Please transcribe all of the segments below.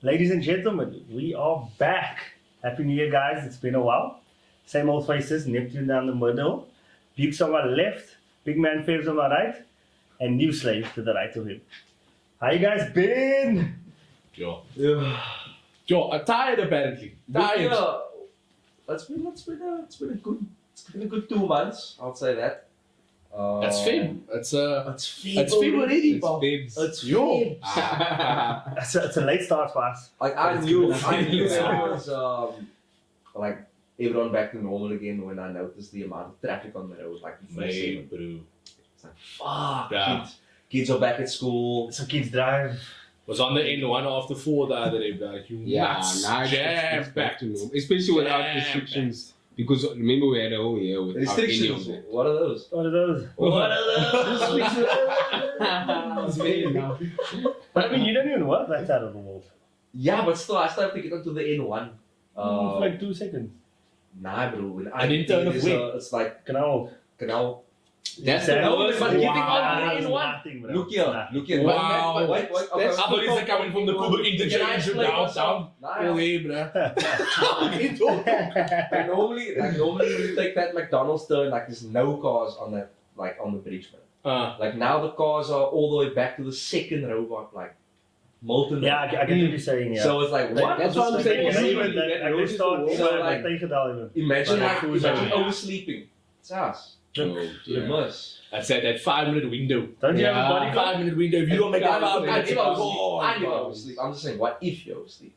Ladies and gentlemen, we are back. Happy New Year, guys. It's been a while. Same old faces, Neptune down the middle, Bukes on my left, Big Man Fevs on my right, and New Slave to the right of him. How you guys been? Yo, I'm tired apparently. Tired. It's been a good 2 months. I'll say that. That's Feb. It's Feb Feb already. It's Yo. It's a late start for us. Like I knew it was like everyone back to normal again when I noticed the amount of traffic on the road. Like before 7. Bro. It's like fuck. Yeah. Kids are back at school. So kids drive. Was on the N1 after 4 the other day, like you nuts. Now it's back to normal, especially without restrictions. Because remember we had a whole year without Restrictions. any of that. What are those? What are those? What are those? But I mean, you don't even work that side of the world. Yeah, but still, I still have to get onto the N1. For like 2 seconds. Nah, bro. When An intern of week. It's like Canal. That's the No, worst but one. getting on the N1. Nothing, bro. Look here. Wow. Wait. That's I thought he's coming from the Kuba interchange downtown. Nah, Hey, bro. Like normally when you take that McDonald's turn, like there's no cars on that, like on the bridge, man. Like now the cars are all the way back to the second row, like molten. Yeah, I get what you're saying, yeah. So it's like what? That's what I'm saying. Imagine like Like, imagine oversleeping. It's us. You must. That's that 5 minute window. Don't you have a Yeah. body clock? 5 minute window. If you don't make that 5 minutes, I oh, never oversleep. I'm just saying, what if you oversleep?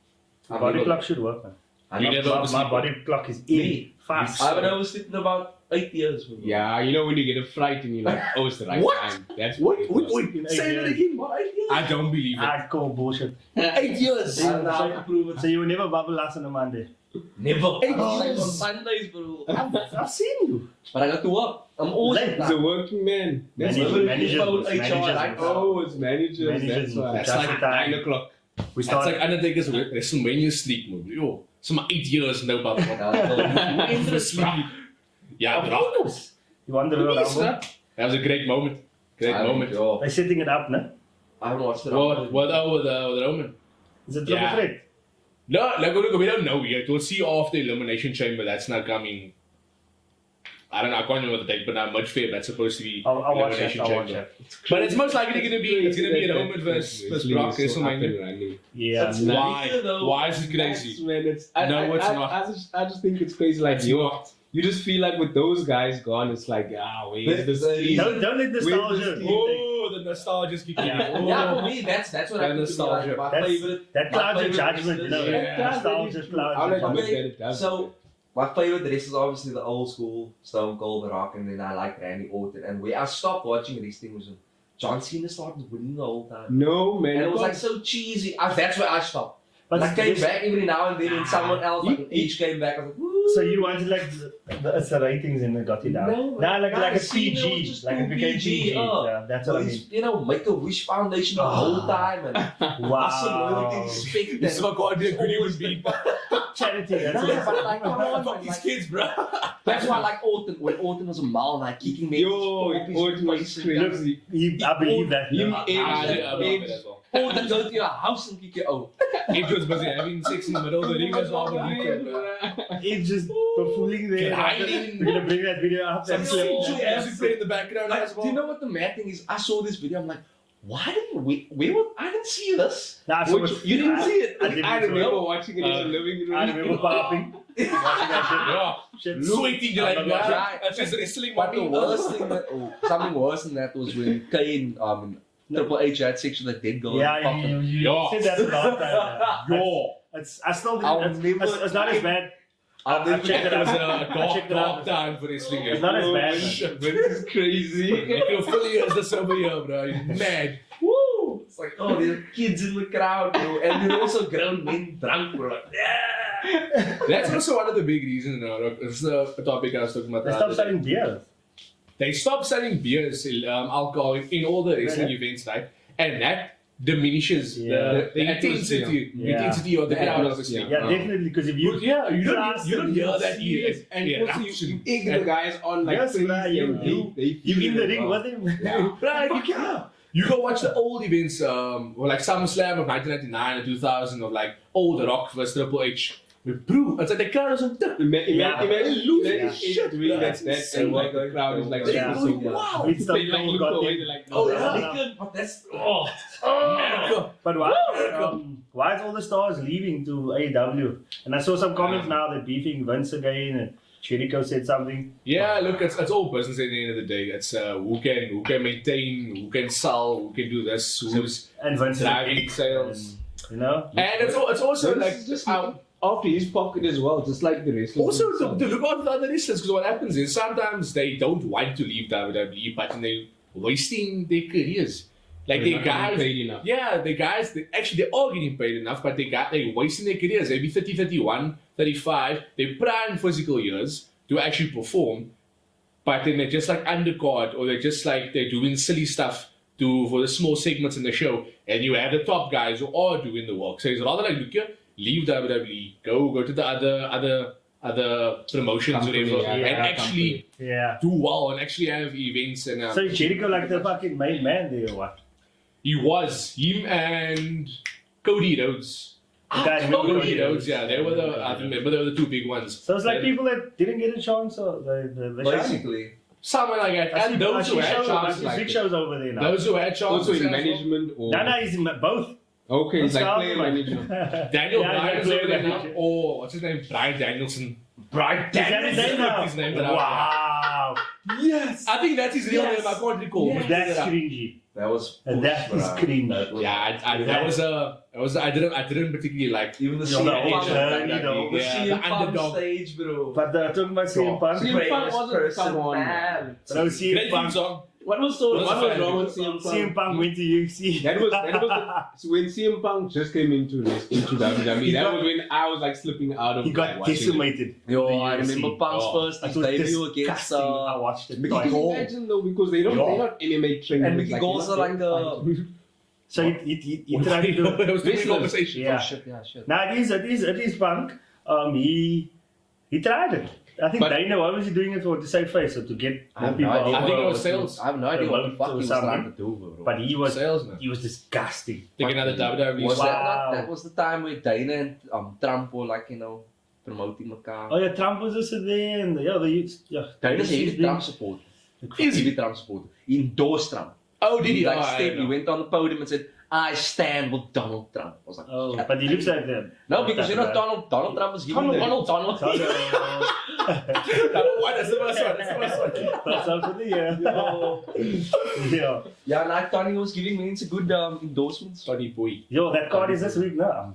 My body clock should work, man. You never oversleep. My body clock is Me? in fast. I haven't overslept in about 8 years. Bro. Yeah, you know when you get a fright and you're like, oh, it's the right What? time. That's Wait, Say that again. What? I don't believe it. I call bullshit. 8 years. I don't know how to prove it. So you will never bubble us on a Monday. Never. 8 Like years. on Sundays, bro. I've seen you. But I got to work. I'm always Late. He's a working man. That's Managers, like, Oh, it's managers. Managers. That's why. That's Just like the time. 9 o'clock. We It's start. like Undertaker's WrestleMania sleep movie. Yo, some 8 years no bubble. Nah, Yeah, Of bro. course. You wonder around. That was a great moment. Great moment. They're setting it up, no? I haven't watched it. What with Roman? Is it triple Yeah. threat? No, look, we don't know yet. We'll see after Elimination Chamber. That's not coming. I don't know. I can't remember the date, but now much fair. That's supposed to be I'll watch it. Elimination I'll watch Chamber. it. But it's most likely going to be a Roman versus Brock WrestleMania. Yeah. That's Why? Why is it crazy? Man, it's, No, it's not. I just think it's crazy. Like, you just feel like with those guys gone, it's like, where's this team? Don't let nostalgia. Where's this Oh, the nostalgia's kicking in. Yeah. Oh. Yeah, for me, that's what And I think nostalgia. my That's- favorite. That my clouds your favorite judgment, you know. wrestlers. Yeah. Nostalgia I'll clouds let your you judgment. look at it. Does. So my favorite wrestlers are obviously the old school Stone Cold, The Rock, and then I like Randy Orton. And where I stopped watching wrestling was when John Cena started winning the whole time. No, man. And it was like so cheesy. That's where I stopped. But I came this- back every now and then when someone else, like You- each came back, I was like, woo. So you wanted like it's the ratings and it got you down. No, Nah, like a Cena was PG, just like too it became PG. oh. Yeah, that's But what I mean. he's, Make a Wish Foundation the whole time and Wow. respect. This is what God did. Good human being. Charity. That's Nah, what but like, come on, Fuck man, these like, kids, bro. that's why I like Orton. When Orton was a mile, like kicking me. Yo, Orton was crazy. I believe that. Him, no. I believe it as well. Orton go to your house and kick you out. It was busy having sex in the middle of the ring as well. It's just fooling there. Hiding. We're gonna bring that video up. Some That's sensual music playing in the background Like, as do you well. know what the mad thing is? I saw this video. I'm like, why didn't we? I didn't see this. Nah, so Which- much- You didn't see it. I didn't I see it. remember watching it in the living room. I remember popping. Watching that shit. Sweating like I'm not that. watching. That's just wrestling. But the mommy. worst thing something worse than that was when Kane, Triple H had sex with that dead girl. Yeah, you Yo. said that a lot. Yo. I still I'll think never- it's not as bad. I'll I've checked it It was out. a I checked it dark out. time for wrestling. It's not as bad. Shit, but this is crazy. If you're fully as this over here, bro, you're mad. Woo! It's like, oh, there are kids in the crowd, bro. And there are also grown men drunk, bro. Like, yeah! That's also one of the big reasons. It's the topic I was talking about. They the stopped other day. selling beers. They stopped selling beers, alcohol in all the wrestling events, right? And that diminishes Yeah. the atmosphere. intensity of the The crowd, atmosphere. obviously. Yeah, definitely. Because if you You don't hear that Serious. here. And Yeah, also absolutely. you egg the guys on like Yes, crazy bruh, and you they in feel the it ring well. with him. Yeah. Right, Fuck yeah. You go watch the old events, or like SummerSlam of 1999 or 2000 of like old Rock versus Triple H. Bro, it's like the crowd is on top. Imagine losing shit. doing that, and like the crowd is like so much. Wow. It's They the like whole look goddamn- away, they're like, Oh, yeah. yeah. But that's America. But why is all the stars leaving to AEW? And I saw some comments now they're beefing Vince again, and Jericho said something. Yeah, look, it's all business at the end of the day. It's who can maintain, who can sell, who can do this, who's And Vince driving sales. you know? And it's also Vince like is just after his pocket as well, just like the wrestlers. also themselves. to look after the other wrestlers, because what happens is sometimes they don't want to leave WWE, but they're wasting their careers. Like They're the not getting guys, paid enough. yeah, the guys, they are getting paid enough, but they're wasting their careers. They'll be 30, 31, 35, they're prime physical years to actually perform, but then they're just like undercard, or they're just like they're doing silly stuff for the small segments in the show, and you have the top guys who are doing the work. So it's rather like, look here, leave WWE, go to the other promotions, Company, whatever, yeah, and actually Yeah. do well and actually have events. And So is Jericho like the fucking main man there or what? he was him and Cody Rhodes. The guy remember Cody Rhodes, yeah, they were I remember they were the two big ones. So it's like And people that didn't get a chance or the shine. basically. something like that. And those who had chances, Big Show's over there now. those who had chances. Also in as well. management or No, he's in both. okay, it's like Let's player start, manager. Daniel Yeah, Bryan's yeah, over there now. manager. Or what's his name? Brian Danielson. Brian Is that his name now? His name now. Wow. Yes. I think that's his real Yes. name. I can't recall. Yes. But That's yeah. cringy. That was And that is bruh. cringe. That was- Yeah, I didn't particularly like. Even the You know, CM the Punk, whole journey, the though. Yeah, CM the Punk underdog. stage, bro. But talking about CM Punk, CM Punk Greatest wasn't- person, come on, man. but I was CM Great theme Punk. song. What was wrong with CM Punk? CM Punk went to UFC. That was so when CM Punk just came into WWE. That was when I was like slipping out of. He got like, watching it. decimated. Yo, in the I UFC. remember Punk's Oh, first It his was debut against disgusting. I watched it. Mickey twice. Gall. Imagine though, because they're not MMA trainers. And Mickey Gall's are like the So he tried to do. There was too many conversations. Yeah. shit. Now it is Punk. He tried it. I think But- Dana, what was he doing it for? To save face or to get I more have people? no idea. I think it over? was sales. I have no idea what the Promote fuck he or was something. trying to do, bro. But Salesman. he was disgusting. Take another WWE. Was Wow. that not? That was the time where Dana and Trump were like, promoting Macau. Oh yeah, Trump was also there, and Dana's a he's heavy been- Trump supporter. Is he? Heavy Trump supporter. He endorsed Trump. Oh, did he? Like Oh, I stepped, he know. went on the podium and said, "I stand with Donald Trump." I was like, Oh, "Shut but he up." looks like them. No, because you're not Donald. Donald Trump is giving Donald. Donald. Donald. What? That's the first one. That's the first one. That's all for the year. Yeah. Yeah, and I thought he was giving me good endorsements. Sorry, boy. Yo, that card is this week. No,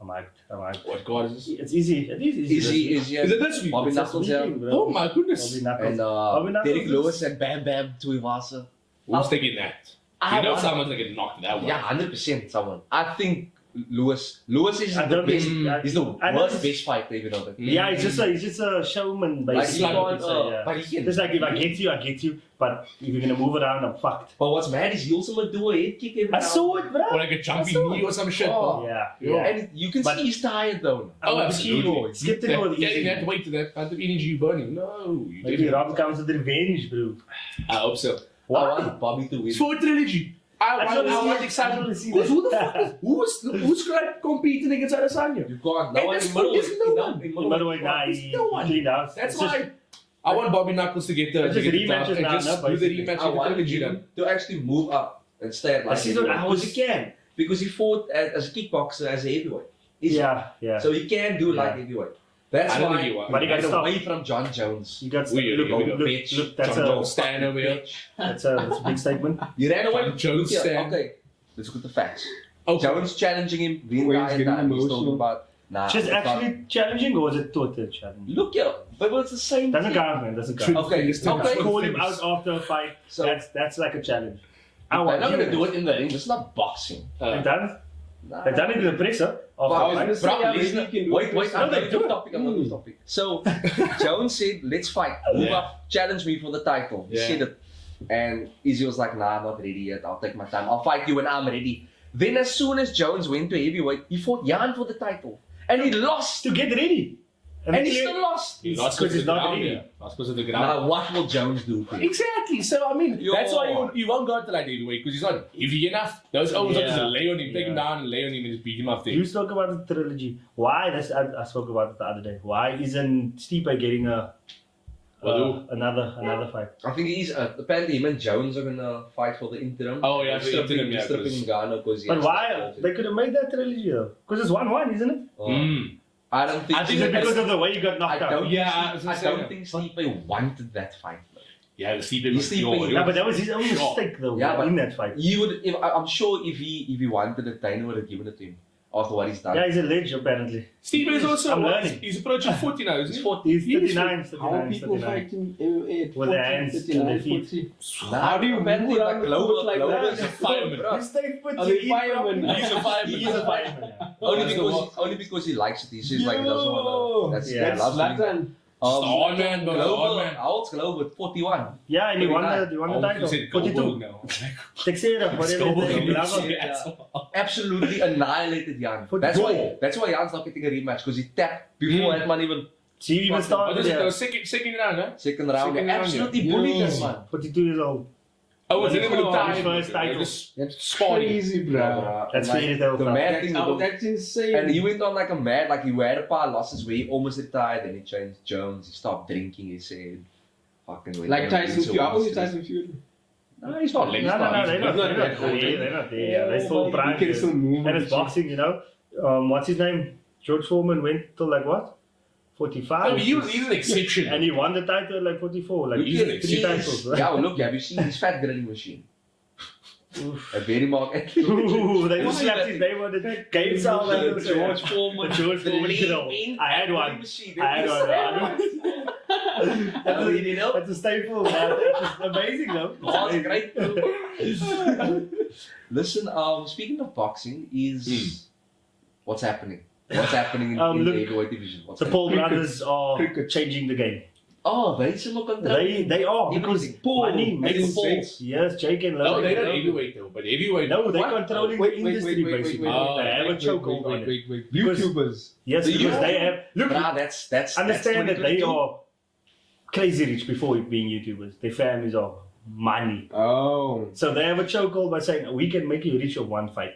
I'm hyped. I'm hyped. What god is this? It's easy. It is easy. Is he? this week. Is Is it this week? Bobby It's this Knuckles, yeah. weekend, bro. Oh my goodness. Bobby Knuckles. And Bobby Knuckles Derek is- Lewis and Bam Bam Tuivasa. Who's taking that? I You know want- someone's gonna get knocked that one. Yeah, 100% someone. I think Lewis is I the don't best. think- He's the I know worst it's- best fighter, you know that. Yeah, he's just a showman, Like he basically. Like, you can't, could say, yeah. but he can. Just like if I get you, but if you're gonna move around, I'm fucked. But what's mad is he also might do a head kick every I now saw and it, bro. Or like a jumping I saw knee or some shit. Oh. bro. Yeah, then. yeah. And you can But- see he's tired though. Oh, But absolutely. he skipped it all Getting easy. that weight to that amount of energy you burning. No, you Maybe didn't. Rob comes with revenge, bro. I hope so. I Why? want Bobby to win. It's for a trilogy. I want excitement. see Because who the fuck is who's competing against Adesanya? You can't. Hey, No one there's in no middleweight. one. In In middleweight, nah, There's he no one. cleaned out. That's It's just- why I want Bobby Knuckles to get the It's just rematches and now, just no, do the basically. rematch I of the want trilogy then. him to actually move up and stay at I like see what heavyweight. he can. Because he fought as a kickboxer as a heavyweight. Yeah. So he can do like Yeah. heavyweight. That's I don't why think he won. But he got and stopped. away from John Jones. You got Weird, look, here we go. look, Bitch. look, that's John a Jones stand over here. that's a big statement. You ran away. John Jones Look here, stand. Okay, let's look at the facts. Okay. Jones challenging him the Where he's entire getting time. He's talking emotional. about Just it's not- actually challenging, or was it total challenge? Look here, but it's the same Doesn't thing. count, man. Doesn't count. Okay, Fingers to okay. the Call him fingers. out after a fight. So That's like a challenge. they're not you gonna do it in the ring. It's not boxing. They've done it. Nah. They've done it in the presser. But After I a was fight. gonna say, Brock yeah, Lesnar can do wait, it. wait, No, I'm they not do the it. topic. I'm not the topic. So Jones said, "Let's fight. Move Yeah. up. Challenge me for the title." He Yeah. said it, and Izzy was like, "Nah, I'm not ready yet. I'll take my time. I'll fight you when I'm ready." Then, as soon as Jones went to heavyweight, he fought Jan for the title, and he lost. To get ready. And he clear- still lost. He lost because because it's of the not ground. ready. Yeah. Lost because of the ground. Now, what will Jones do to him? Exactly. So I mean, Yo. that's why you won't go to like heavyweight because he's not heavy enough. Those always just Yeah. lay on him, take him Yeah. down, and lay on him, and just beat him up there. You spoke about the trilogy. Why? I spoke about it the other day. Why isn't Stipe getting another fight? I think he's apparently him and Jones are gonna fight for the interim. Oh, yeah, for the interim, yeah, stripping 'cause- Ngannou because he But has why? that They could have made that trilogy though. Because it's 1-1, isn't it? I don't think. I think Is it that's- because of the way you got I knocked out? don't. Yeah, think, I was I gonna don't say think Stipe wanted that fight. Though. Yeah, the sleeping He's was sleeping. pure. Yeah, but that was his own Sure. mistake though Yeah, but- in that fight. He would. I'm sure if he wanted it, Dana would have given it to him after what he's done. Yeah, he's a ledge apparently. Steve is also I'm what? learning. He's approaching 40 now, isn't He's he? 40. He's He is 39, How are 39, people 39. fighting MMA at With their 40, hands to 39, their feet. 40? How do you move around the court like that? He's a fireman. Bro. You stay put Are you they eat firemen? properly. He's a fireman. He's a fireman. Yeah. Only because he likes it. He says like he doesn't want to. That's Yeah. he That's loves it. Zlatan. Star man, bro. Star Global, man. how old's Global? 41. Yeah, and he won the Oh, title. you said 42. Goldberg now. Texera, Goldberg whatever. in Bravo. the Yeah. Absolutely annihilated Jan. For That's goal. why Jan's not getting a rematch because he tapped before that man even See, even What started is it? there. Second round, huh? second round. Second round, Absolutely yeah. bullied Yo. that man. 42 years old. Oh, was it His even the first time? title. Just That's sparring. crazy, bro. That's like, fairy tale the stuff. mad thing with him- That's insane. and he went on like a mad, like he had a paar losses where he almost retired, then he changed Jones, he stopped drinking, he said, fucking went like on Tyson into Fury. How old is Australia. Tyson Fury? No, he's not. No, He's No, not. they're not He's not there. that old. They're not there. Yeah, they're still He prime. can still move. And it's boxing, you know. What's his name? George Foreman went till like what? 45. No, he's an exception. And he won the title at like 44. Like He's an 3 exception. titles. Right? Yeah, well, look, have you seen his fat grilling machine? A very mark. Ooh, they just slapped his name on it. Gave some The George Foreman. The George Foreman grill. I had one. I had one. That's a staple, man. It's amazing though. Oh, it's great. Listen, speaking of boxing, is what's happening? What's happening in Look, the heavyweight division? What's The Paul brothers are Cricket. changing the game. Oh, they still control. They are because Everything. money As makes in sense. Yes, Jake and No, Logan. they're not heavyweight though, but heavyweight. No, they're What? controlling the industry basically. Oh, they have a chokehold on it. Wait. Because- YouTubers. Yes, The because youth- they have. Look, Nah, that's understand that they 2022. are crazy rich before being YouTubers. Their families are money. Oh. So they have a chokehold by saying, we can make you rich of one fight.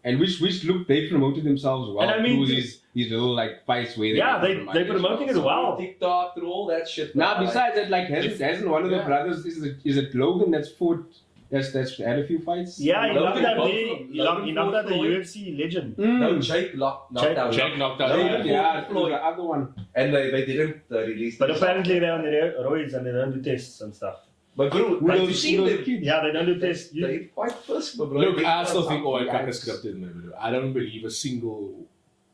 And which look they promoted themselves well And I mean, through these little like fights where Yeah, they they're promoting it well. TikTok, through all that shit. Now besides that, like hasn't one of the Yeah. brothers is it Logan that's fought that's had a few fights? Yeah, he knocked Logan out both- he Logan knocked out the Floyd. UFC legend. No, Jake knocked out. Jake knocked out. Logan Yeah, fought Floyd. the other one. And they didn't release. But this. apparently they're on the roids and they don't do tests and stuff. But bro, Who have you those seen them? kids? Yeah, they don't do tests. They fight first, bro. Look, They I fight still think out. all Kaka scripted, man. I don't believe a single.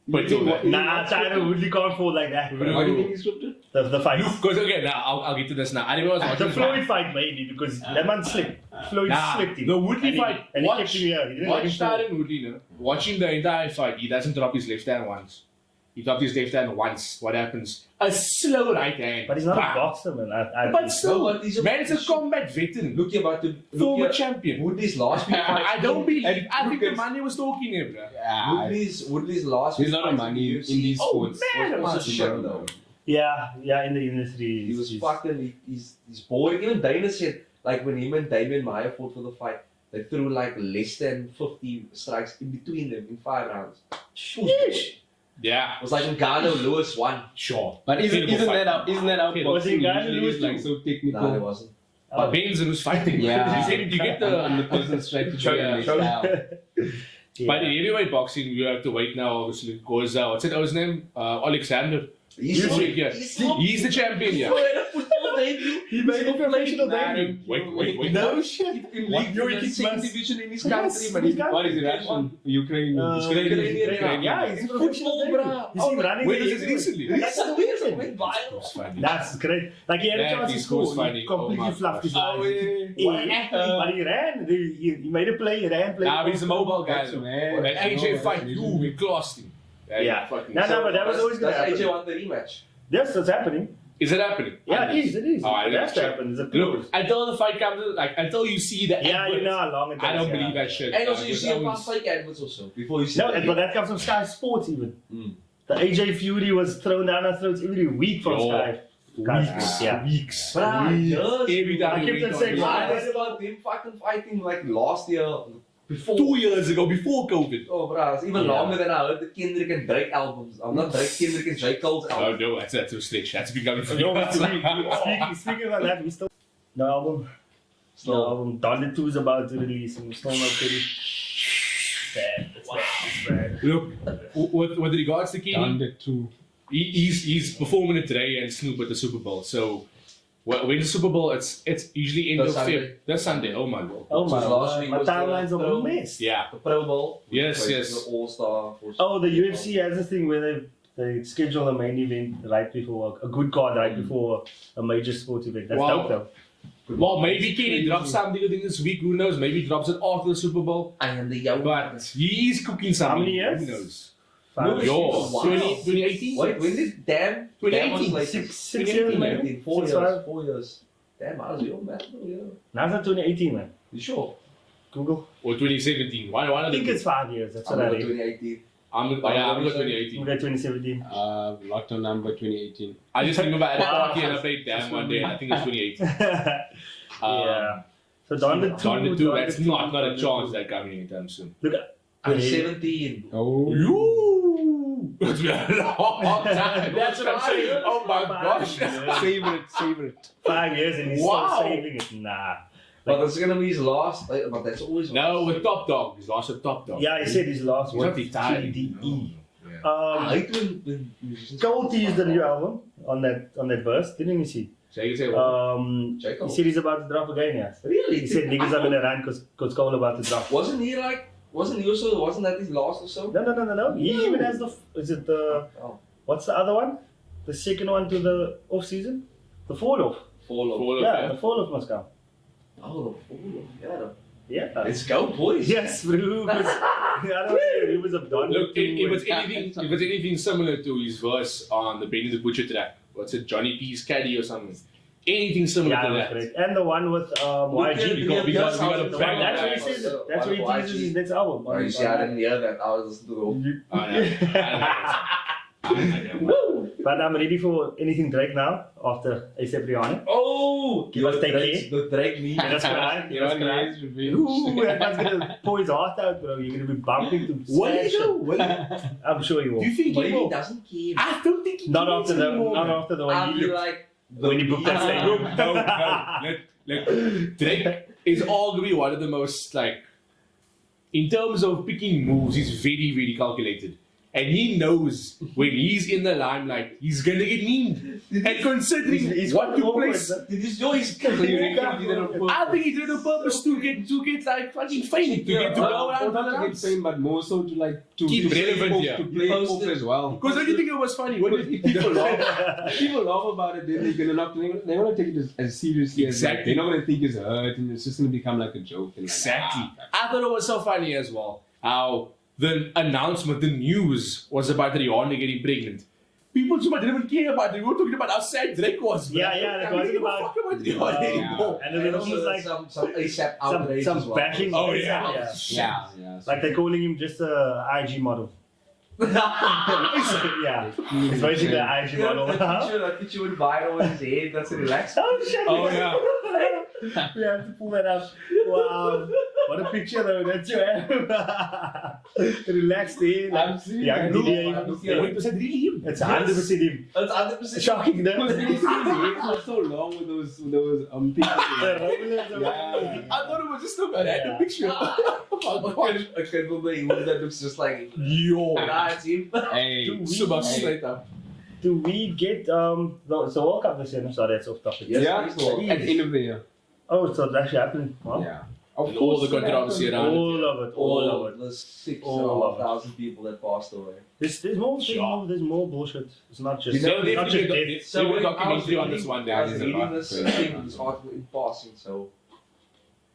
You But think what- Nah, Tyler Woodley can't fall like that. Bro. What do you think is scripted? The fight. Because okay, now I'll get to this now. I remember I was watching The Floyd fight maybe because that man slipped. Floyd Nah, slipped him. the Woodley and he, fight, And he watch- kept him here. He didn't let him Watch fall. Tyron Woodley, no? Watching the entire fight, he doesn't drop his left hand once. He dropped his left hand once. What happens? A slow right hand. But he's not Bam. a boxer, man. But still, No, but he's a- man is a combat veteran, Look here, about to former look here. champion. Woodley's last few fights. I don't believe. And I think the look at- money was talking here, bro. Yeah. Woodley's last. There's few a lot of fights money in UFC these Oh, sports. man, was a man. shit though. Yeah, in the industry. He was he's- fucking. He's boring. Even Dana said like when him and Damian Maia fought for the fight, they threw like less than 50 strikes in between them in 5 rounds. Sheesh. Yeah, It was like Ngannou Lewis won. sure. But isn't Terrible that how Was boxing he guy usually lose is like too? so technical? No, it wasn't. But Benson was fighting. Yeah. He said, you get the. And the person strategy Show- and their show- style. Yeah. But in heavyweight boxing, you have to wait now, obviously, because, what's his name? Alexander. He's He's, still- yeah. he's still- He's the champion, yeah. He had a football debut. He made a professional debut. Wait. No shit. In What? league, Yo, in he the keeps second months. division in his Yes, country, man. he's got- What is it? Russian? Ukrainian? Ukrainian. Yeah, he's a Football, professional bruh. debut. You see him running Wait, the is it heavyweight. recently? That's the reason. Went viral. It's funny. That's great. Like he had a Yeah, chance to he score. scores funny. He completely Oh my fluffed his gosh. eyes. Oh, But he ran. He made a play. He ran. Played. Nah, but he's a mobile guy. That's though. man. That AJ fight, we classed him. Yeah. Fucking- No, but that was always going to Does AJ happen. want the rematch? Yes, that's happening. Is it happening? Yeah, it is. It is. Oh, I It has to check. happen. It's a Look, close. until the fight comes, like until you see the Yeah, you adverts, know how long it takes. I don't yeah. believe that shit. And also, you Because see a I paar was- fake adverts also before you see No, the but that comes from Sky Sports even. Mm. The AJ Fury was thrown down our throats every week from Sky. Weeks. Every time I kept on saying, I heard about him fucking fighting like last year. Before 2 years ago, before COVID. Oh, bro, it's even longer than I heard the Kendrick and Drake albums. I'm not Drake, Kendrick and J. Cole's Oh album. no, that's a stretch. That's becoming for Speaking about that, we still the album. The album Donda 2 is about to release and we're still not ready. Bad. It's bad. Look, with regards to Kenny, Under 2. he's performing it today and Snoop at the Super Bowl. So when the Super Bowl, it's usually end of Feb. That's Sunday. Oh my god. Oh my Last god, week my was timeline's the a mess. Yeah. The Pro Bowl. Yes, The yes. All-Star. Oh, the UFC has this thing where they schedule a main event right before a good card right before a major sports event. That's Wow. dope though. Well, maybe Kenny drops something within this week. Who knows? Maybe he drops it after the Super Bowl. I am the young. But he's cooking something. How many years? Who knows? No, Yo, wow. 2018? Wait, when did Damn? 2018. Like Six 2018, years, man. maybe? 4 Six, years. five. 4 years. Damn, I was young, man. Yeah. Now it's not 2018, man. You sure? Google. Or 2017. One I of think them. it's 5 years. That's I'm what I going read. 2018. I'm got We 2018. got 2017. Lockdown number 2018. I just remember I had a Wow. party and I played Damn one day and I think it's 2018. Yeah. So Donda 2. Donda 2, that's Donda not a Donda chance 2. that coming anytime soon. Look, I hate- 2017. Oh. You! It's been a long time. That's what I'm saying. Oh my 5 gosh. years. Save it. 5 years and he's Wow. still saving it. Nah. But it's gonna be his last. But that's always. No, with Top Dog. He's lost with Top Dog. Yeah, he said his last He's one. not retired. TDE. Yeah. I hate when musicians. Cole teased the new album on that verse, didn't you see? So you say what? J. He Cole. said he's about to drop again, yes. Really? He said niggas are gonna run because Cole about to drop. Wasn't he like? Wasn't that his last or so? No. He No. even has is it the, Oh. what's the other one? The second one to the off season? The fall off. Fall off. Fall Yeah, off, the fall off must come. Oh, the fall off. Yeah. Yeah. Let's go, boys. Yes, bro. I don't know. He was a done. Look, if it's anything similar to his verse on the Benny the Butcher track, what's it, Johnny P's Caddy or something? Anything similar Yeah, to that's that. great. And the one with YG. we got a That's bang what on he that. says. That's what he teases his next album. Oh, you see, I didn't hear that. I was listening to I know. But I'm ready for anything Drake now after A$AP Rihanna. Oh! Give us take The Drake meme. That's right. That's right. Ooh, that man's gonna pour his heart out, bro. You're gonna be bumping to smash it. I'm sure you will. Do you think But he he will? doesn't care. I don't think he Not cares after the anymore, not man. after the I'll one be you look like, when you booked that stadium. Look, Drake is arguably one of the most, like, in terms of picking moves, he's very, very calculated. And he knows when he's in the limelight, he's gonna get memed. And considering He's what took awkward, place, but- did you know he's So you reckon he did it on purpose? I think he did it on purpose to get like fucking fame, to get to go around Not the to get rounds. fame, but more so to like to Keep play relevant, off, yeah. to play He off posted- as well. Because don't you think it was funny? What If people laugh about it, then they're gonna take it as seriously as like, Exactly. they're not gonna think it's hurt, and it's just gonna become like a joke. And like, Exactly. I thought it was so funny as well how the announcement, the news was about Rihanna getting pregnant. People so much didn't even care about it. We were talking about how sad Drake was. Yeah, yeah, it We wasn't didn't about- fuck about Rihanna anymore. And then it was like some ASAP outrage some as well. bashing. Oh yeah. yeah. Like they're calling him just a IG model. Yeah, it's basically an IG model. That picture went viral in his head. That's relaxed. Oh shit! Oh, yeah. We have to pull that up. Wow, what a picture though. That's your relaxed day. I'm serious. Yeah, Look, yeah. Wait, was that really him? It's 100% him. That's 100% Shocking, though. Because his head was so long with those things. Yeah. I thought it was just a random Yeah. picture. Oh my gosh. I can't believe that looks just like Yo. nah, it's him. Hey, So much straight up. Do we get the World Cup this year? No, sorry, that's off topic. Yes, yeah, please, Lord. at the end of the year. Oh, so it's actually happening. Wow. Yeah. Of And all the course, controversy yeah. around it. All of it. All of it. the 6,500 All of it. people that passed away. There's more bullshit. It's not just You know, They not did just a death. they did a when I was documentary on this reading- one I day. was There's a reading lot this going thing, on. this article in passing, so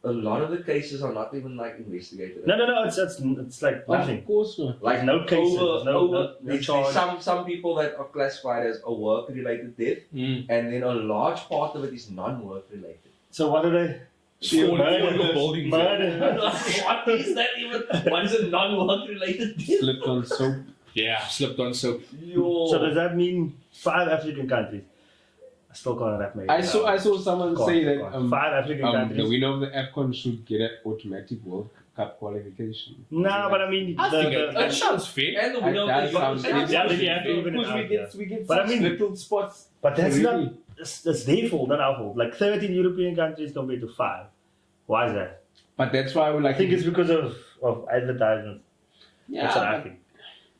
a lot of the cases are not even like investigated. No. It's like nothing. Of course not. Like no cases. No there's charge. some people that are classified as a work-related death, Mm. and then a large part of it is non-work related. So what are they? Falling buildings. Murder. What is that even? What is a non-work related death? Slipped on soap. Yeah, slipped on soap. Yo. So does that mean 5 African countries? I still can't wrap my head I saw someone say that 5 African the countries. winner of the AFCON should get an automatic World Cup qualification. Nah, but I mean, I think it sounds fair. And the winner of That the sounds Europe- good. Yeah, then you have to even it Because out, yeah. we get But I such mean- little spots. But that's really. not. That's their fault, not our fault. Like 13 European countries compared to 5. Why is that? But that's why we I like. think it's because of advertisements. yeah, That's what I but, think.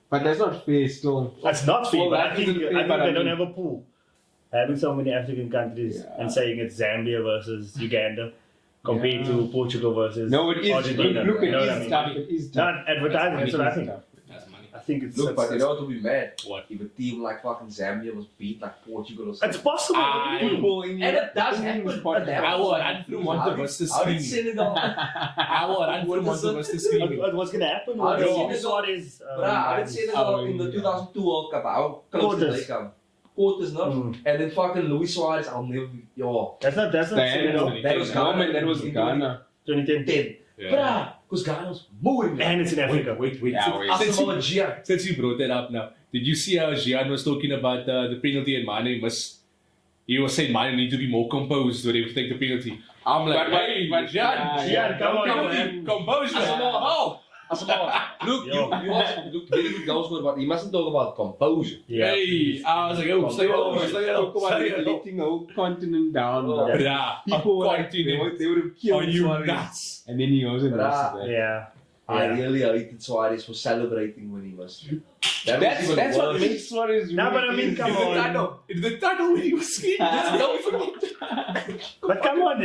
but that's not fair still. That's not fair, Well, but that I think isn't fair, they but I don't mean- have a pool. Having so many African countries Yeah. and saying it's Zambia versus Uganda compared to Portugal versus No, it is. Argentina. Look, you it know what I is mean? tough. It is tough. Not advertising, that's what I think. That's money. I think it's. Look, but you know what would be mad? What? If a team like fucking Zambia was beat like Portugal or It's something. possible. I- Football in And it does happen. sport. It I will run happens. through Monte Vista How did screaming. Senegal? I will run through Monte Vista screaming. What's going to happen? How did was Senegal- Suarez, Bruh, how did Senegal in the 2002 World Cup? How close did they Quarters. come? Quarters, no? Mm. And then fucking Luis Suarez, I'll never be. Yo, That's not Senegal. that was No, Ghana. man, that was Ghana. 2010. 10. Yeah. Bruh, because Ghana's moving. And it's in Africa. Wait. Yeah, wait. Asamoah Gyan. Since you brought that up now, did you see how Gian was talking about the penalty and Mane must? He was saying Mane need to be more composed when they take the penalty. I'm like, hey, but- Gian, yeah, yeah, come on, penalty, man. composure. Asamoah. Oh, Asamoah, look, Yo. you look very good goals for, but he mustn't talk about composure. Yeah. hey, I was like, oh, stay over, stay Talk over, about stay over. letting a whole continent down. Oh. bro. Yeah, People were like, continent. they would have Are killed you Suarez. nuts? And then he goes and Bruh. messes it. Yeah. I Yeah. really hated Suarez for celebrating when he was. That was even That's what worse. makes Suarez. Nah, but I mean, come In the on. tunnel, in the tunnel when he was screaming, just don't forget. But come on,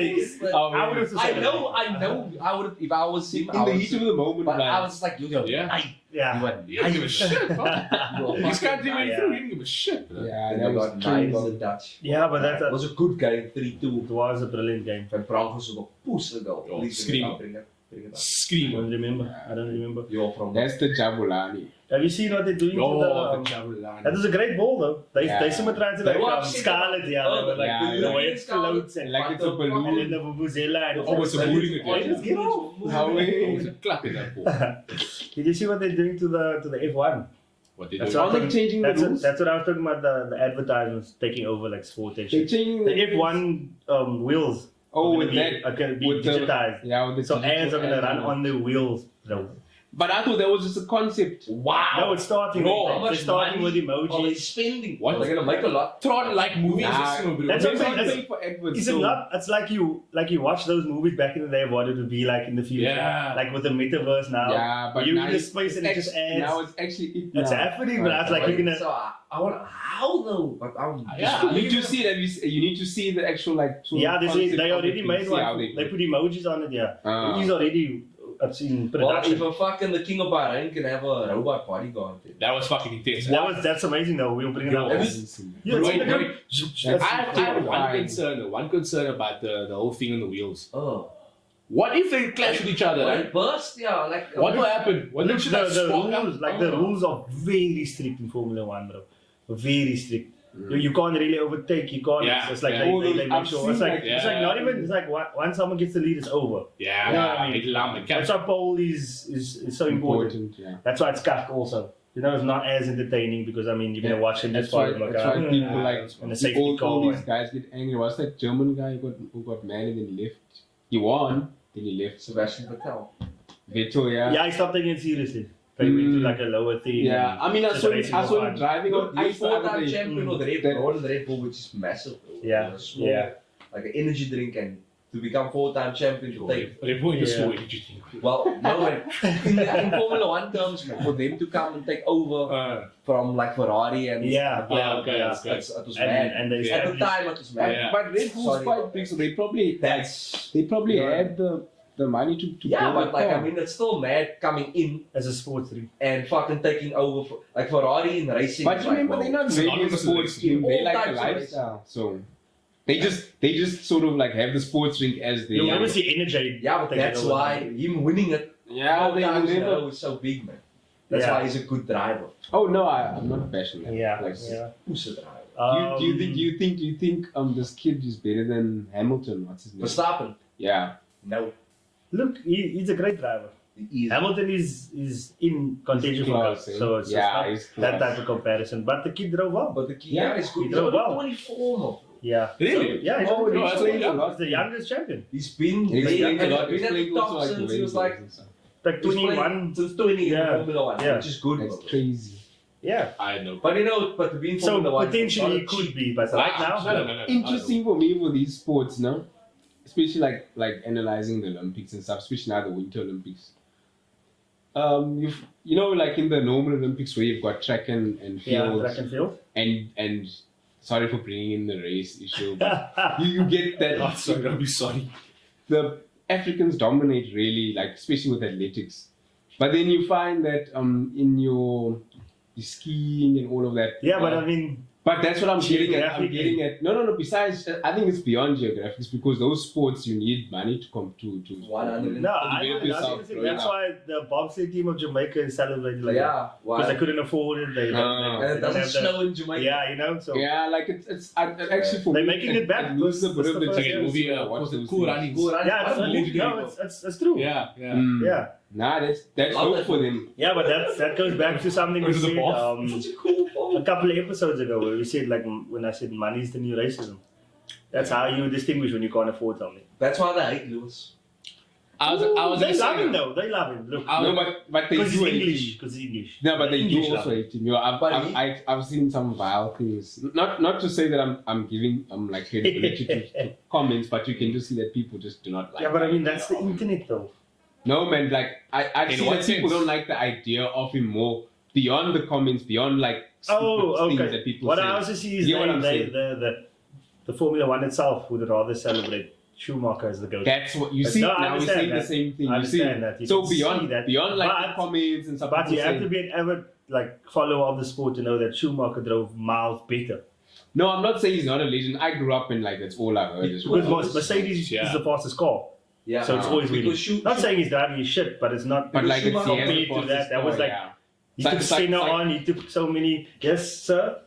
Oh, I would have I know. I would have, if I was him, In I the would heat of the moment, but I like, was just like, yo, Yeah. I, Yeah. you went, He didn't give a shit, bro. This country went through, he didn't give a shit. yeah, And that they was got 9 on the crazy. Dutch. Yeah, but It that was a good game, 3-2. was a brilliant game. Van Bronckhorst was op poes goal. Oh, Please scream. bring it up. I Screaming. don't remember. I don't remember. You're from That's the Jabulani. Have you seen what they're doing to Oh, the? the Javelin. That was a great ball though. They Yeah. someone tried to They like were upset Scarlet, yeah. Oh, They were like yeah, the yeah. way it floats and Like it's a and then balloon. the vuvuzela and Oh, it's a bowling Oh, again. just get it. How Oh, we? it's a clap in that ball. Did you see what they're doing to the F1? What they That's do? what Are they changing the That's rules? that's what I was talking about. The advertisements taking over like sport and They're shit. changing The F1 wheels. Oh, are with gonna that. are gonna be with the- digitized. Yeah, with the So digital ads are gonna run ads. on the wheels, though. But I thought that was just a concept. Wow. No, it's starting. No, with, how much they're starting with money are they emojis. spending? What? They're gonna make a lot. Tron like movies Nah, or so, bro. that's They what I'm saying, don't that's- pay for adverts. Is it so- not? It's like you watch those movies back in the day. What it would be like in the future, Yeah. like with the metaverse now. Yeah, but you now in the it's space and it just adds. Now it's actually it It's now. happening, but I was like, you're gonna. So I want how though? But I'm Yeah. You need to see that. You need to see the actual like. sort of Yeah, concept they of already it, made see how one. they They put emojis on it. Yeah, Ah. he's already. It's in Well, production. if a fucking the king of Bahrain can have a robot bodyguard, then. That was fucking intense. That's amazing though. We'll bring it up. Yo, Yeah, Wait, it's wait. That's I have one fine. concern. One concern about the whole thing on the wheels. Oh. What if they clash with each other? Well, Right? it burst, yeah. Like What will happen? What Look, should that the spark up? rules, like the rules are very strict in Formula One, bro. Very strict. You can't really overtake. You can't. Yeah, It's like yeah. they make I've sure. It's seen like that. it's like not even. It's like once someone gets the lead, it's over. Yeah, You know what I mean? it's lamb, That's why pole is so important. Yeah. That's why it's cuck also. You know, it's not as entertaining because I mean, you're gonna watch him just That's why, follow him that's why like, people like and the safety all car. these guys get angry. What's that German guy who got mad and then left? He won, then he left. Sebastian Vettel. Vettel, yeah. Yeah, I stopped taking it seriously. They went to like a lower thing. Yeah, I mean, I It's saw racing him for fun. driving Look, on he's ice the other four-time day. champion with Red That- Bull, and Red Bull, which is massive. Bro. Yeah, Small, yeah. Like an energy drink, and to become four-time champion, to take. They're going to Yeah. school interesting. Well, no, in Formula One terms, man, for them to come and take over from like Ferrari and Yeah, yeah, okay, yeah. okay. it was mad. And they At the time, it was mad. Yeah. But Red Bull's Sorry quite about big, so they probably That's had the money to yeah, build but a like car. I mean, it's still mad coming in as a sports thing. and fucking taking over for, like Ferrari in racing. But is remember, like, they're well, not really a synonymous sports with team. They all like a types of lifestyle, so they just sort of like have the sports drink as they. You'll never see energy. yeah, but taking that's over. why him winning it Yeah, four they will times in a never. row is so big, man. That's Yeah. why he's a good driver. Oh no, I'm not passionate. Yeah, Like, yeah. Who's a driver? Do you think this kid is better than Hamilton? What's his name? Verstappen? Yeah. No. Look, he's a great driver. Hamilton is in contention for Close, gold, eh? so it's Yeah, just he's not that close. type of comparison. But the kid drove well. But the key Yeah, is good. he He's drove only well. 24 now. Yeah. Really? Yeah, he's Oh, only no, that's 24. what- He's the youngest champion. He's been He's there playing a and lot. been He's at the playing top also like since he was like Like he's playing 21. since 20 Yeah. in Formula 1, Yeah. which is good. That's bro. crazy. Yeah. I know. But to be in So Formula 1, potentially it's it not could cheap. be, but right now, No. Interesting for me for these sports, no? Especially like analyzing the Olympics and stuff, especially now the Winter Olympics. You know, like in the normal Olympics where you've got track and yeah, field, track and field. and sorry for bringing in the race issue, but you get that Oh, sorry, don't be sorry. the Africans dominate really, like especially with athletics. But then you find that in your skiing and all of that. Yeah, but I mean, But that's what I'm getting at. I'm Geographically. getting at. No. Besides, I think it's beyond geographics because those sports you need money to come to. 100. no, develop yourself, think growing that's up. why the bobsleigh team of Jamaica is celebrating like Yeah, because they why? couldn't afford it. They And it don't doesn't have the- snow in Jamaica. Yeah, you know, so Yeah, like it's actually for They're me, making it back. It loses a bit of the It's the It's like a Yes, movie, to watch what's it, those Cool things. Runnings. Cool Runnings. yeah, I don't believe no, it's true. Yeah. Mm. Yeah, Nah, that's Love dope it. for them. yeah, but that goes back to something we Go to the said boss. Such a cool a ball. couple of episodes ago where we said like when I said money is the new racism. That's how you distinguish when you can't afford something. That's why they hate Lewis. I was they gonna say love him that. though. They love him. Look, I No, was- but they because do he's hate English. him. Because he's English. No, but they English do love also him. hate him. You know, But he- I've seen some vile things. Not to say that I'm giving like credibility to comments, but you can just see that people just do not like. Yeah, but I mean the that's the idea of him. internet though. No man, like I've In seen what that people sense? don't like the idea of him more beyond the comments, beyond like Oh, stupid things okay. that people What say. I also see is You get what I'm saying? the Formula One itself would rather celebrate Schumacher as the GOAT. That's what you But see. no, I Now we're understand saying the that. same thing. I You see. understand that. You So can see beyond that. like the But- comments and stuff. But people you have saying- to be an avid follower of the sport to know that Schumacher drove miles better. No, I'm not saying he's not a legend. I grew up and like that's all I heard. As Because well. Mercedes Yeah. is the fastest car, Yeah. so it's always winning. Because Not saying he's driving his shit, but it's not. But like it's Schumacher the compared to that, that was like- He It's took like- Senna it's like- on. He took so many. Yes, sir.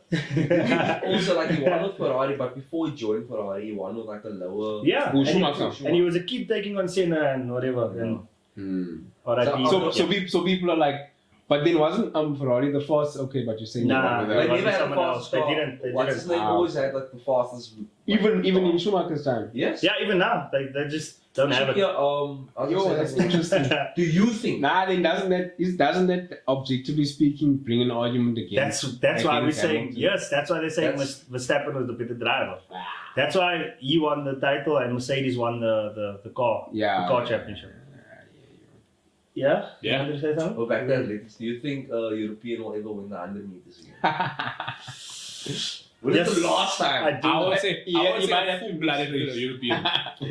also like he won with Ferrari, but before he joined Ferrari, he won with like a lower. Yeah, Who, and he, Schumacher? and he was a keep taking on Senna and whatever. And Hmm. RIP. So people are like, but then wasn't Ferrari the first? Okay, but you're saying Nah, they won They with They that. never had a someone else. fast They car. didn't. They What's his didn't. name? Wow. Always had like the fastest. even in Schumacher's time. Yes. Yeah, even now they just don't have it. Yeah, I was Yo, gonna that's say, interesting. do you think? Nah, then doesn't that objectively speaking bring an argument against? That's why we're against saying Hamilton? yes. That's why they're saying That's- Verstappen was the better driver. That's why he won the title and Mercedes won the car championship. Yeah. Yeah. You wanted to say something? Go back to athletics. Do you think European will ever win the 100 meters again? Was it Yes. the last I time? do. I would say Yeah, I would you say might a have to full-blooded mix European.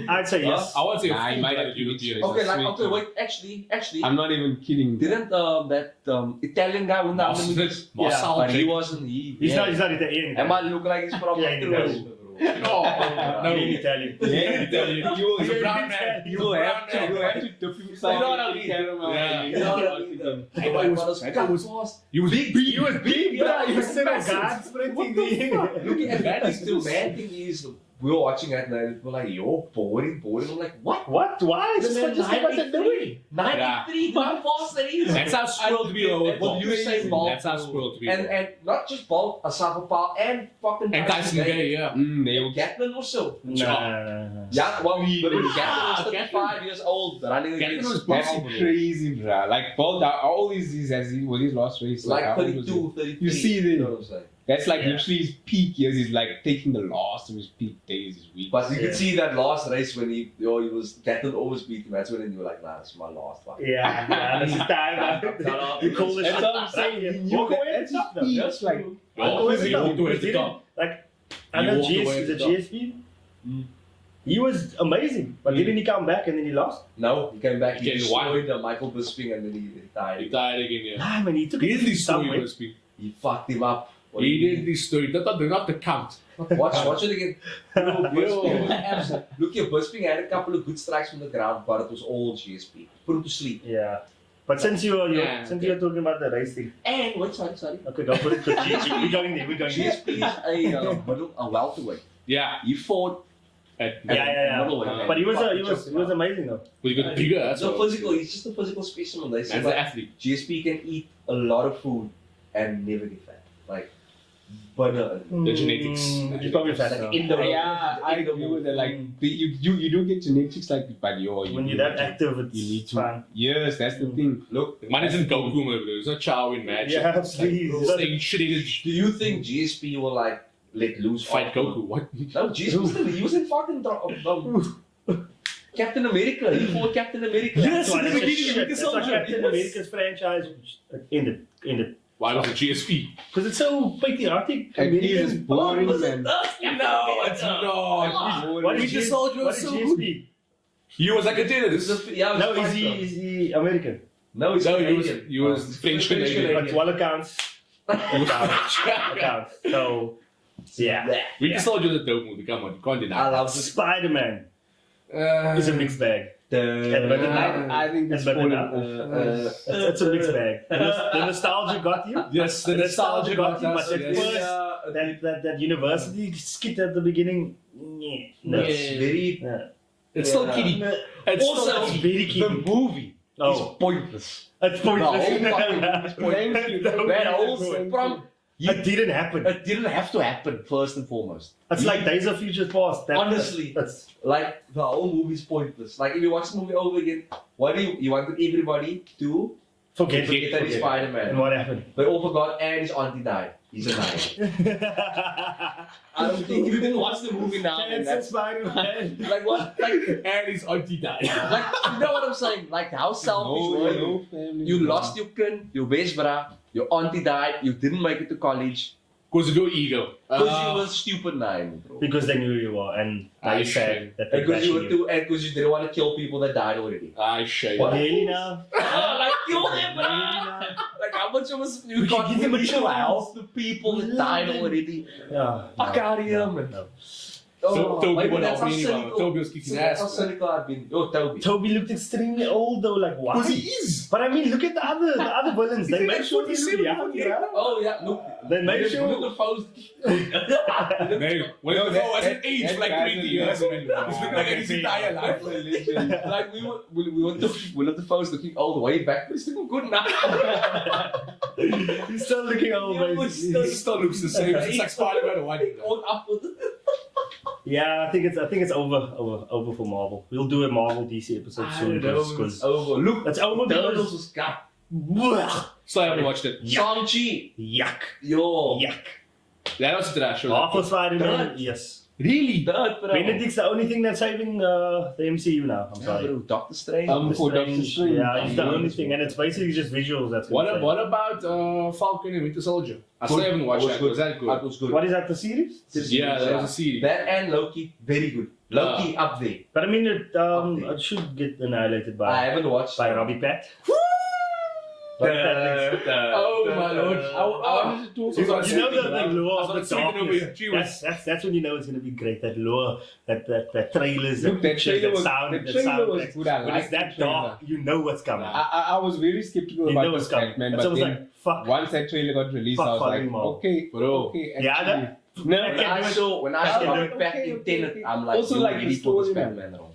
I'd say yes. I would say a Nah, you might have full-blooded to European. mix Okay, like Sweet. okay, wait. Actually, I'm not even kidding. didn't that Italian guy win the 100 meters? Marcel But he Jake. wasn't. He's not at the end. Am I look like he's from Yeah, he Croatia, does. bro? No. He's Italian. Yeah, Italian. you He's a will brown man. you will have to dip You know what I mean? Yeah. You know what I mean? though? I thought he was- But I thought he was- fast. He was big. He was big, bro. He was still a massive. guard sprinting. Looking at that, is still mad thing is we were watching that night and we're like, yo, boring. I'm like, what? What? Why? This man Just what they're doing. 93, how fast that is. That's how squirrel to be over. And what you say, Bolt. That's how squirrel to be. And not just Bolt, Asafa Pal, and fucking And Tyson Gay, yeah. They will Gatlin also. Nah. Yeah, well, Gatlin Ah, was 35 years old, running Gatlin against was That's Bolt. crazy, bro. Like Bolt, all these was his last race. Like how old was 32, 33. You see the- you know what I'm saying? That's like Yeah. literally his peak years. He's like taking the last of his peak days, his week. But you Yeah. could see that last race when he was Gatlin always beat him. That's when you were like, nah, it's my last one. Yeah, this is time. You call this That's what I'm saying. He knew Walk that- away and that's stop his them. peak. That's Like, true. Obviously, he walked away at the top. Like, I He know walked away GS at is a the top. GSP. He was amazing, but didn't he come back and then he lost? No, he came back. He He came one. destroyed Michael Bisping and then he retired. He died again, yeah. Nah, man, he took He it did this story, somewhere. Bisping. He fucked him up. What He do you did this story. Not the count. mean? Watch it again. Yo. Look here, Bisping had a couple of good strikes from the ground, but it was all GSP. Put him to sleep. Yeah. But since you're Yeah, you're talking about the race thing, And wait, sorry. okay, go put it. We're going there. We're going there. GSP is a welterweight. Yeah. He fought Yeah. middleweight. But he was Fucking he was amazing though. Well, you got bigger. That's So all. physical, he's just a physical specimen. They say Man's an like, athlete. GSP can eat a lot of food and never get fat. Like, burner. The genetics. He's probably fat Like now. in the Yeah, I agree with that. Like, you do get genetics, like, but When you're that active, it's you need to. fun. Yes, that's the thing. Look, Mine isn't Goku, man. It's not Chow in match. Yeah, It's like, please. saying shit is do you think GSP will like let loose fight after- Goku. What? No, GSP he was in fucking Captain America. He fought Captain America. Yes, That's why in the beginning, shit. Winter That's why Soldier. Captain America's franchise ended. Why was it GSP? Because it's so patriotic. And he is American. boring, was man. No, it's not. What Winter is Soldier was so good. GSP? He was like a This terrorist. is a, yeah, No, is he American? No, he's No, Canadian. he was French Canadian. But all accounts. Accounts. So, yeah. Winter Soldier is a dope movie. Come on, you can't I deny. love this. Spiderman is a mixed bag. I think it's Better fallen now. off. It's a mixed bag. The nostalgia got you. Yes, the nostalgia got you, us. but at Yes. first, that university skit at the beginning, no. It's very. Yeah. It's still kiddie. It's Also, still It's very the key. movie Oh, is pointless. it's The whole pointless. fucking movie is pointless. Thank you. That whole from It didn't happen. it didn't have to happen first and foremost. It's like Days of Future Past. Honestly. That's Like the whole movie is pointless. Like if you watch the movie over again, what do you wanted everybody to forget forget that he's And Spider-Man. what happened? They all forgot and his auntie died. He's a nine. I don't think if you didn't watch the movie now, then Cancel that's Spider-Man. like what like and his auntie died. like you know what I'm saying? Like how selfish were you? family. You lost your kin, your best bra, your auntie died, you didn't make it to college. Because of your ego. Because you were stupid nine, bro. Because they knew who you were, and I they see. said that And they because you were bashing too, and because you didn't want to kill people that died already. I shame. What? Really now? Like kill them, bro. Like how much of us you can't give them a really chance. help the people that died already. Yeah. Fuck out of here, man. No. Oh, Toby maybe went that's off how anyway. cynical. Toby was kicking That's how ass. cynical I've been. Oh, Toby. Toby looked extremely old though. Like why? Because he is. But I mean, look at the other villains. They He's made like sure they 47, look young, 48 bro. Oh yeah, look. They made Look sure. at the phones. No, when No, the that- was an that- age that for like guy's 20 a years, legend. man. He's been like his entire life. Like we were one of the phones looking all the way back, but it's looking good now. He's still looking old, Yeah, but but he's- It still looks the same. It's like Spider-Man 1. All up with it. Yeah, I think it's over for Marvel. We'll do a Marvel DC episode soon because over. Look, it's over Turtles because was cut. Still haven't watched it. Shang-Chi. yuck, Yo. yuck. That was trash. Half of Spider-Man, Dirt. yes. Really? Dirt, bro. Benedict's the only thing that's saving the MCU now. I'm Yeah, sorry. bro, Doctor Strange. For Doctor Strange. Yeah, he's the only thing, and it's basically just visuals. That's What, gonna what about Falcon and Winter Soldier? I still Good. haven't watched Was that. good. Was that good? That was good. What is that? The series? Yeah, that was a series. That and Loki, very good. Loki up there. But I mean, it Okay. it should get annihilated I by haven't watched. Robbie Pat. Robbie Pat next. Oh my lord. I wanted to talk You about know the lure I of the was sleeping over darkness. here. That's when you know it's gonna be great. That lure, that trailers, Look, that pictures, trailer was, sound, the that trailer sound was effects. good. I When liked it's that the trailer. dark, you know what's coming. I was very skeptical You about know what's this coming. Batman, It's but almost then like fuck. once that trailer got released, Fuck I was like, following Marvel. okay, Bro. okay, Yeah, actually. that- No, I When I saw Okay, it back in Tenet, okay. I'm like, Also, you're like, ready the for this story, man. Batman role.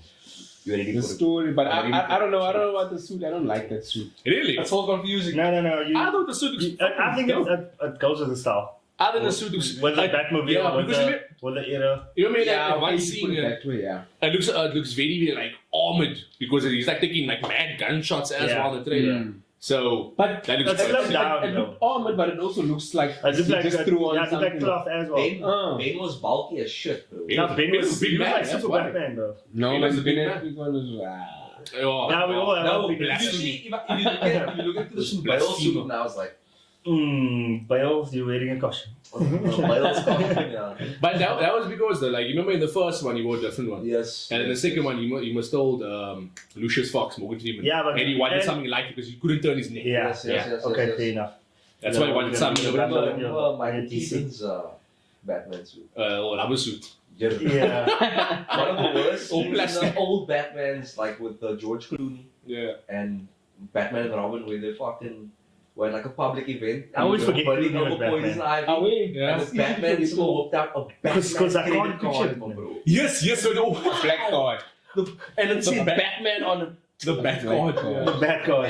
You're ready the for it. story, but I'm ready I don't know. I for it. don't know about the suit. I don't like that suit. Really? That's all confusing. No. You, I thought the suit looks I think dope. it goes with the style. I think the suit looks With the like, Batmobile, yeah, with because the era. you know, Yeah, like one okay, you put scene, it that way, yeah. it looks very, very like armored because he's like taking like mad gunshots as Yeah. well in the trailer. Mm. So But that looks It's quite like sick. down, it looked armored, but it also looks like I just he like just that. threw on Yeah, it's like something. cloth as well. Ben was bulky as shit, bro. Ben Now was- Ben Ben was was a big he was man, like that's super why. Batman, bro. No, He but was the a big Ben man. Affleck one was Oh, Yeah, we all have No, our if big you blasphemy. see, if you look into the Bale Blasphemy. suit now, it's like, Bales, you're wearing a costume. Bale's costume, yeah. But that was because like you remember in the first one he wore a different one. Yes. And in the second one, he must told Lucius Fox, Morgan Freeman. Yeah, but- and he wanted and- something like it because he couldn't turn his neck. Yeah, Yes, yeah. yes, yes, Okay, yes, fair yes. enough. That's Yeah, why he wanted yeah, something. yeah, Yeah, yeah. Remember Michael DC. Keaton's Batman suit? or rubber suit. Yeah. One of the worst Or scenes in plastic. the old Batmans, like with George Clooney Yeah. and Batman and Robin, where where like a public event. I always and forget burning who was over poison ivy. Ah, wait. Yeah. And the Batman still whipped out a Batman 'Cause I can't credit picture card, it, man. bro. Yes, so no. Black card. And it The said Bat- Batman on it. The bad Black card. card. The bad guy.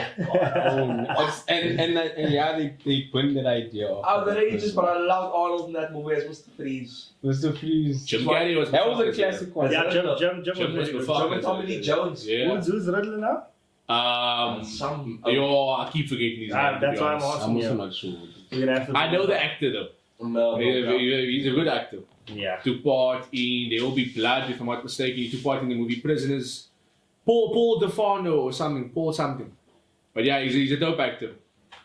And yeah, they burned that idea off. Outrageous, but I loved Arnold in that movie as Mr. Freeze. Mr. Freeze. Jim Carrey was That was a the classic one. Yeah, Jim Jim was was very the good. father. Jim and Tommy Lee Jones. Yeah. Who's Riddler now? Some. I keep forgetting his name. That's to be why I'm honest. asking I'm also you. not sure. We're gonna have to. I know the actor though. No. He's a good actor. Yeah. Took part in There Will Be Blood, if I'm not mistaken. He took part in the movie Prisoners. Paul DeFano or something. Paul something. But yeah, he's a dope actor.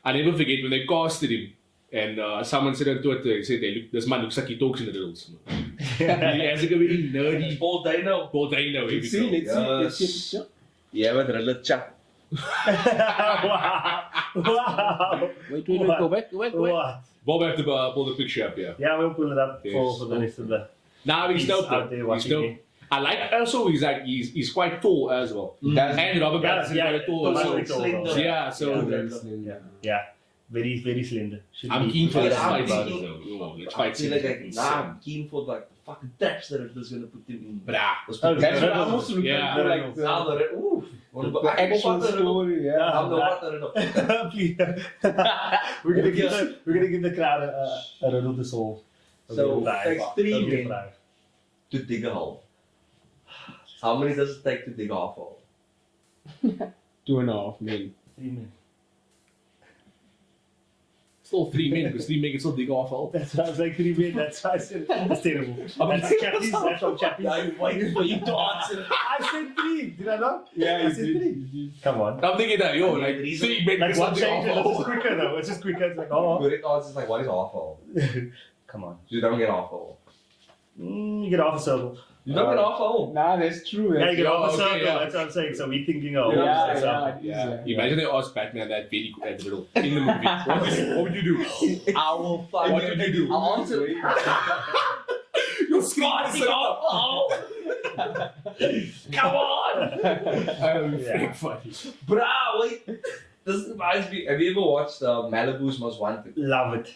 I never forget when they casted him. And someone said on Twitter, he said, hey, look, this man looks like he talks in the riddles. He has like a very nerdy Paul Dano. Paul Dano. Let's see, let's see. Yeah, but Riddler chat. Wow. Wow. Wait, What? go back. What? Bob have to pull the picture up, yeah. Yeah, we'll pull it up Yes. for the rest of the. Now he's dope out though. there He's watching dope. it. I like also he's quite tall as well. That's And Robert Yeah, Pattinson is yeah, quite tall tall, as well. very tall, Slender. though. Yeah, so Yeah. Very, very slender. Should I'm be- keen for Yeah, this I'm fight thinking- though. Oh, let's I fight feel scene. I'm keen for like the fucking traps that Riddler's gonna put him in. Brah. Oh, That's what I'm also looking Yeah. for, like Now the, the ooh. the actual story. Yeah. I'm the what the Riddler. Please. we're gonna give the crowd a riddle to solve. So, takes 3 That'll be a men prize. to dig a hole. How many does it take to dig a half hole? 2.5 men. 3 men. Still 3 men, because 3 men can still dig off all. That's why I was like 3 men. That's why I said it's terrible. That's Chappie's. That's from Chappie's. I'm waiting for you to answer. I said 3. Did I not? Yeah, I said 3. Come on. I'm thinking that, yo, like Reason- 3 men Like can one still change, dig it's just off quicker though. It's just quicker. It's like, oh. Correct answer is like, what is half hole? Come on. You don't get half hole. You get off a circle. You don't get half hole. Nah, that's true. Yeah, you get off a okay, circle. yeah. That's what I'm saying. So we're thinking, oh, Yeah, that's yeah, Yeah. yeah. Imagine they asked Batman that very at riddle in the movie. What would you do? I will fuck What did you do? I'll answer. You're squatting half hole. Come on. Yeah. funny. Bruh, wait. This reminds me. Have you ever watched Malibu's Most Wanted? Love it.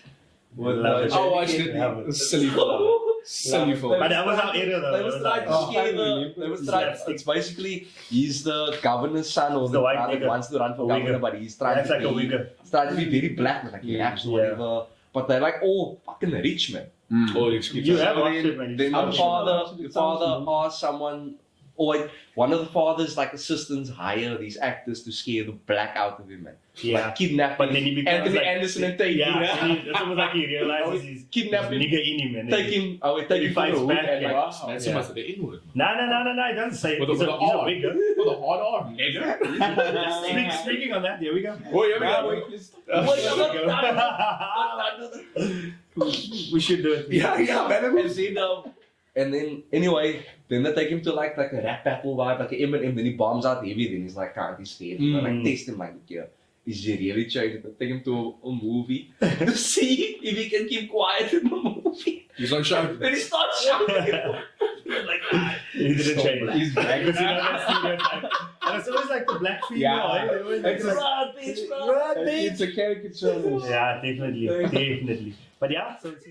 With, Love it. I watched it. Love it. Silly film. Silly film. But that was our era though. They was trying to Oh, scare really? the. They was trying. It's basically he's the governor's son or It's the the white guy that nigga. wants to run for A governor, wigger. but he's trying That's to like a be. wigger. He's trying to be very black, like raps or Yeah. whatever. But they're like all fucking rich men. Oh, it's You have So watched it, man. Then It's the awesome. father asked someone, or like, one of the father's like assistants hire these actors to scare the black out of him, man. Yeah. Like kidnapping But then he becomes Anthony like, Anderson and take yeah, him. It's almost like he realizes he's Kidnap him, nigger in him, and take him, take He him fights for the hood back, and yeah. like, That's Yeah. so much of the N-word. No, he doesn't say it. With He's a a R. wigger. With a hard R. Nigger. Speaking on that, there we go. Oh, here we Nah, go. wait, let's- Wait, We should do it. and then anyway, then they take him to like a rap battle vibe, like an M&M, then he bombs out heavy, then he's like, can't he scared? And like test him like, yeah, is he really changed? They take him to a movie to see if he can keep quiet in the movie. He's on show. Then he starts shouting. Like, He didn't change. He's black. Because you know that stereotype. And it's always like the black female, Yeah. right? They always like It's this- run, bitch, run. Run, bitch. It's a caricature. Yeah, definitely. But yeah, so it's